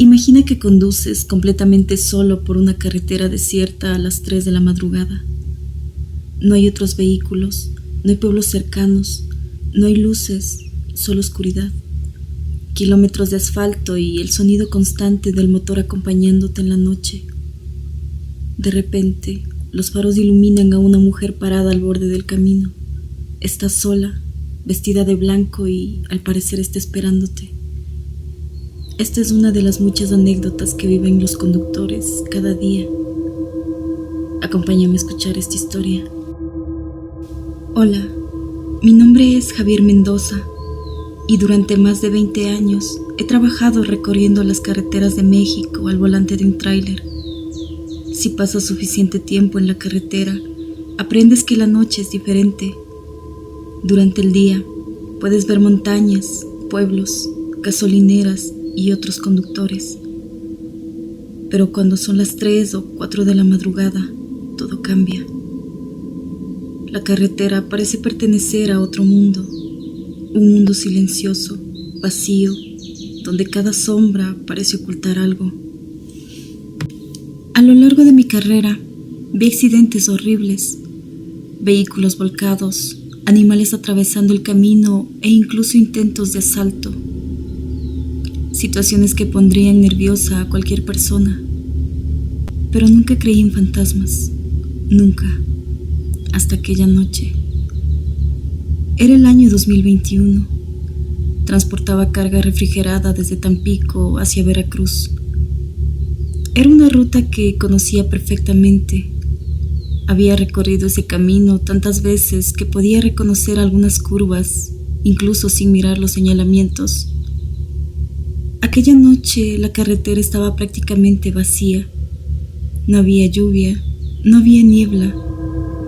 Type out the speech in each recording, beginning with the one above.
Imagina que conduces completamente solo por una carretera desierta a las 3 de la madrugada. No hay otros vehículos, no hay pueblos cercanos, no hay luces, solo oscuridad. Kilómetros de asfalto y el sonido constante del motor acompañándote en la noche. De repente, los faros iluminan a una mujer parada al borde del camino. Está sola, vestida de blanco y al parecer está esperándote. Esta es una de las muchas anécdotas que viven los conductores cada día. Acompáñame a escuchar esta historia. Hola, mi nombre es Javier Mendoza y durante más de 20 años he trabajado recorriendo las carreteras de México al volante de un tráiler. Si pasas suficiente tiempo en la carretera, aprendes que la noche es diferente. Durante el día puedes ver montañas, pueblos, gasolineras y otros conductores. Pero cuando son las 3 o 4 de la madrugada, todo cambia. La carretera parece pertenecer a otro mundo, un mundo silencioso, vacío, donde cada sombra parece ocultar algo. A lo largo de mi carrera, vi accidentes horribles, vehículos volcados, animales atravesando el camino e incluso intentos de asalto. Situaciones que pondrían nerviosa a cualquier persona. Pero nunca creí en fantasmas, nunca, hasta aquella noche. Era el año 2021. Transportaba carga refrigerada desde Tampico hacia Veracruz. Era una ruta que conocía perfectamente. Había recorrido ese camino tantas veces que podía reconocer algunas curvas, incluso sin mirar los señalamientos. Aquella noche la carretera estaba prácticamente vacía. No había lluvia, no había niebla,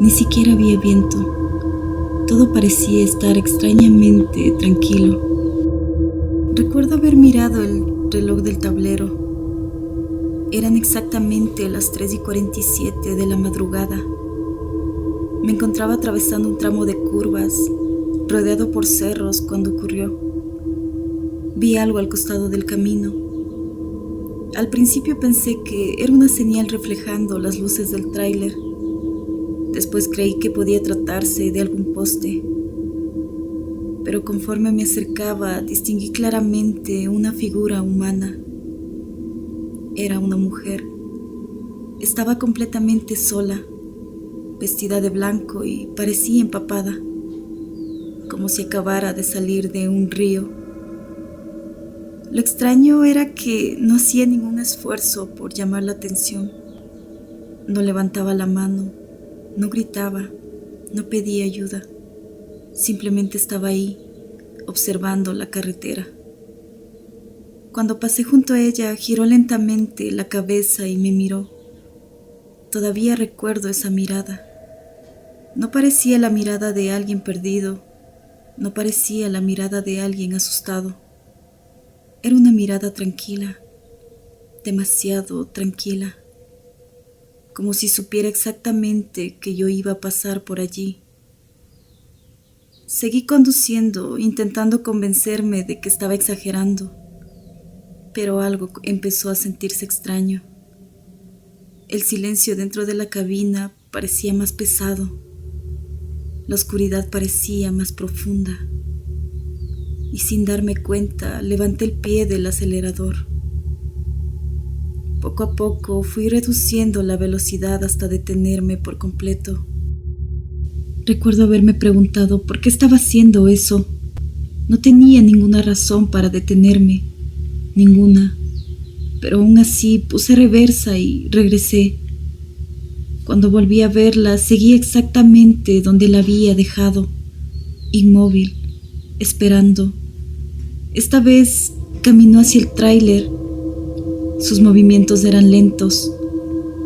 ni siquiera había viento. Todo parecía estar extrañamente tranquilo. Recuerdo haber mirado el reloj del tablero. Eran exactamente las 3:47 de la madrugada. Me encontraba atravesando un tramo de curvas, rodeado por cerros cuando ocurrió. Vi algo al costado del camino. Al principio pensé que era una señal reflejando las luces del tráiler. Después creí que podía tratarse de algún poste. Pero conforme me acercaba, distinguí claramente una figura humana. Era una mujer. Estaba completamente sola, vestida de blanco y parecía empapada, como si acabara de salir de un río. Lo extraño era que no hacía ningún esfuerzo por llamar la atención. No levantaba la mano, no gritaba, no pedía ayuda. Simplemente estaba ahí, observando la carretera. Cuando pasé junto a ella, giró lentamente la cabeza y me miró. Todavía recuerdo esa mirada. No parecía la mirada de alguien perdido, no parecía la mirada de alguien asustado. Era una mirada tranquila, demasiado tranquila, como si supiera exactamente que yo iba a pasar por allí. Seguí conduciendo, intentando convencerme de que estaba exagerando, pero algo empezó a sentirse extraño. El silencio dentro de la cabina parecía más pesado. La oscuridad parecía más profunda. Y sin darme cuenta, levanté el pie del acelerador. Poco a poco fui reduciendo la velocidad hasta detenerme por completo. Recuerdo haberme preguntado por qué estaba haciendo eso. No tenía ninguna razón para detenerme, ninguna, pero aún así puse reversa y regresé. Cuando volví a verla, seguía exactamente donde la había dejado, inmóvil, esperando. Esta vez caminó hacia el tráiler. Sus movimientos eran lentos,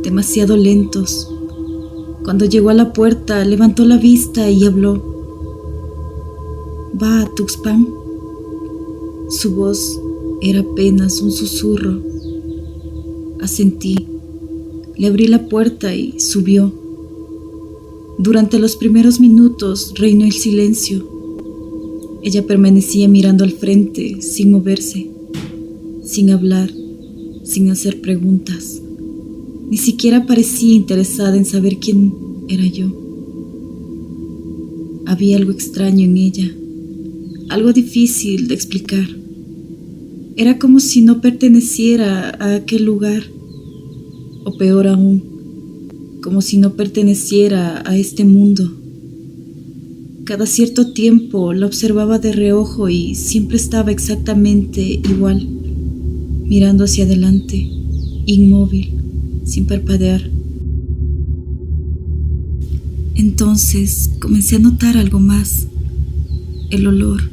demasiado lentos. Cuando llegó a la puerta, levantó la vista y habló. ¿Va a Tuxpan? Su voz era apenas un susurro. Asentí. Le abrí la puerta y subió. Durante los primeros minutos reinó el silencio. Ella permanecía mirando al frente, sin moverse, sin hablar, sin hacer preguntas. Ni siquiera parecía interesada en saber quién era yo. Había algo extraño en ella, algo difícil de explicar. Era como si no perteneciera a aquel lugar, o peor aún, como si no perteneciera a este mundo. Cada cierto tiempo la observaba de reojo y siempre estaba exactamente igual, mirando hacia adelante, inmóvil, sin parpadear. Entonces comencé a notar algo más, el olor.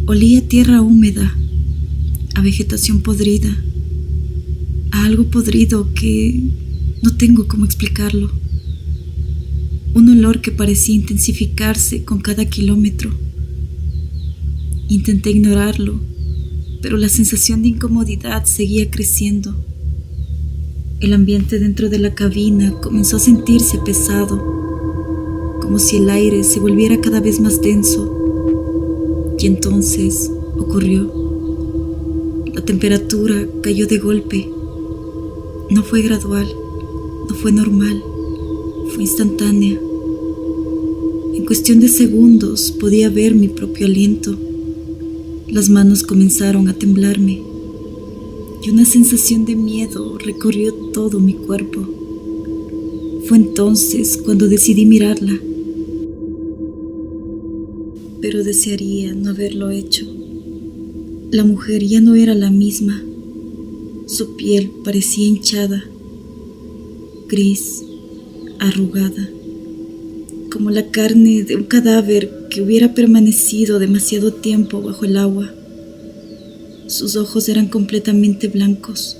Olía a tierra húmeda, a vegetación podrida, a algo podrido que no tengo cómo explicarlo. Un olor que parecía intensificarse con cada kilómetro. Intenté ignorarlo, pero la sensación de incomodidad seguía creciendo. El ambiente dentro de la cabina comenzó a sentirse pesado, como si el aire se volviera cada vez más denso. Y entonces ocurrió. La temperatura cayó de golpe. No fue gradual, no fue normal, fue instantánea. En cuestión de segundos podía ver mi propio aliento. Las manos comenzaron a temblarme y una sensación de miedo recorrió todo mi cuerpo. Fue entonces cuando decidí mirarla, pero desearía no haberlo hecho. La mujer ya no era la misma. Su piel parecía hinchada, gris, arrugada, como la carne de un cadáver que hubiera permanecido demasiado tiempo bajo el agua. Sus ojos eran completamente blancos,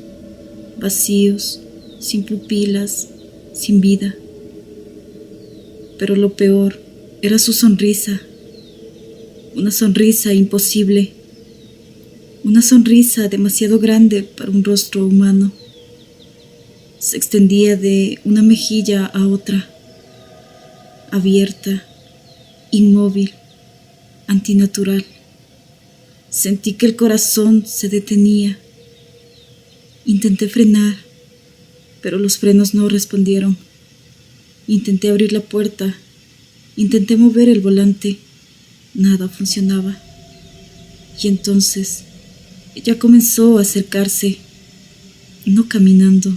vacíos, sin pupilas, sin vida. Pero lo peor era su sonrisa, una sonrisa imposible, una sonrisa demasiado grande para un rostro humano. Se extendía de una mejilla a otra, abierta, inmóvil, antinatural. Sentí que el corazón se detenía. Intenté frenar, pero los frenos no respondieron. Intenté abrir la puerta, intenté mover el volante. Nada funcionaba. Y entonces ella comenzó a acercarse, no caminando,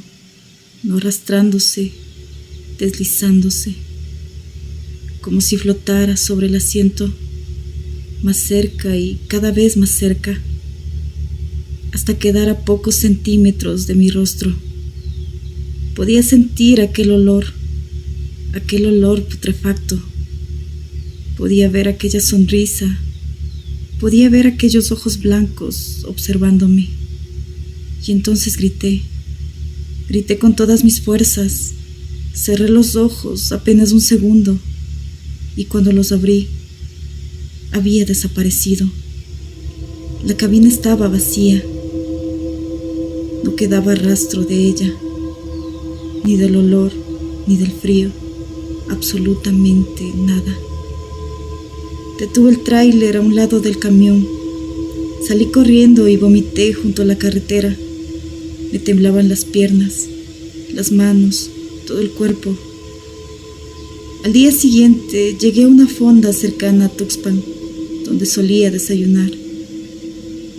no arrastrándose, deslizándose, como si flotara sobre el asiento, más cerca y cada vez más cerca, hasta quedar a pocos centímetros de mi rostro. Podía sentir aquel olor putrefacto. Podía ver aquella sonrisa, podía ver aquellos ojos blancos observándome. Y entonces grité con todas mis fuerzas. Cerré los ojos apenas un segundo, y cuando los abrí, había desaparecido. La cabina estaba vacía. No quedaba rastro de ella, ni del olor, ni del frío, absolutamente nada. Detuve el tráiler a un lado del camión. Salí corriendo y vomité junto a la carretera. Me temblaban las piernas, las manos, todo el cuerpo. Al día siguiente llegué a una fonda cercana a Tuxpan, donde solía desayunar.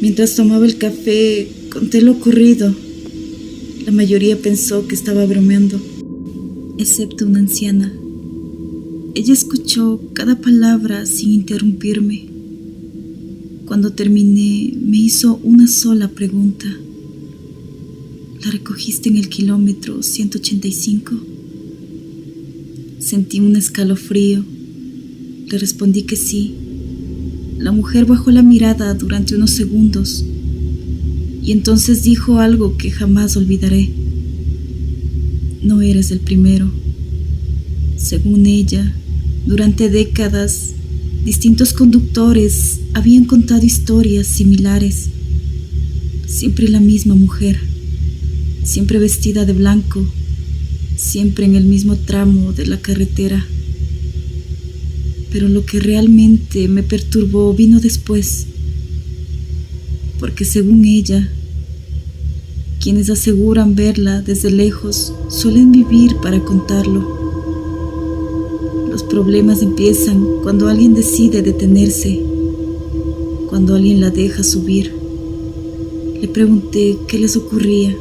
Mientras tomaba el café, conté lo ocurrido. La mayoría pensó que estaba bromeando, excepto una anciana. Ella escuchó cada palabra sin interrumpirme. Cuando terminé, me hizo una sola pregunta. ¿La recogiste en el kilómetro 185? Sentí un escalofrío. Le respondí que sí. La mujer bajó la mirada durante unos segundos y entonces dijo algo que jamás olvidaré. No eres el primero. Según ella, durante décadas, distintos conductores habían contado historias similares. Siempre la misma mujer, siempre vestida de blanco, siempre en el mismo tramo de la carretera. Pero lo que realmente me perturbó vino después, porque según ella, Quienes aseguran verla desde lejos suelen vivir para contarlo. Los problemas empiezan cuando alguien decide detenerse, cuando alguien la deja subir. Le pregunté qué les ocurría.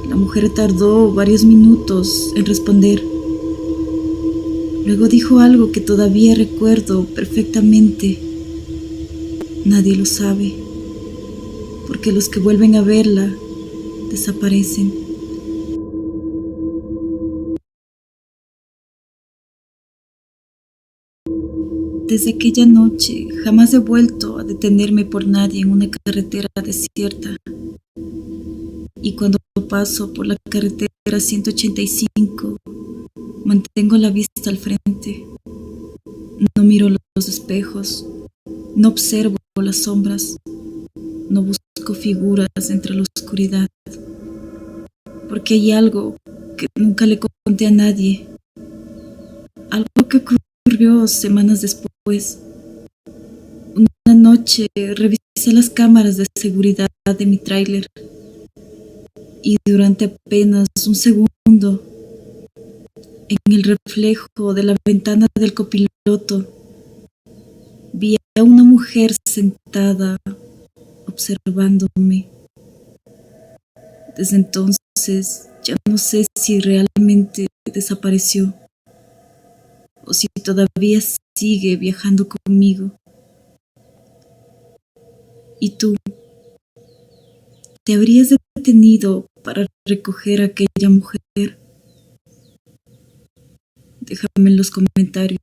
La mujer tardó varios minutos en responder. Luego dijo algo que todavía recuerdo perfectamente. Nadie lo sabe, porque los que vuelven a verla desaparecen. Desde aquella noche jamás he vuelto a detenerme por nadie en una carretera desierta. Y cuando paso por la carretera 185, mantengo la vista al frente. No miro los espejos, no observo las sombras, no busco figuras entre la oscuridad, porque hay algo que nunca le conté a nadie, algo que ocurrió semanas después. Una noche revisé las cámaras de seguridad de mi tráiler y durante apenas un segundo, en el reflejo de la ventana del copiloto, vi a una mujer sentada observándome. Desde entonces ya no sé si realmente desapareció o si todavía sigue viajando conmigo. ¿Y tú? ¿Te habrías detenido para recoger a aquella mujer? Déjame en los comentarios.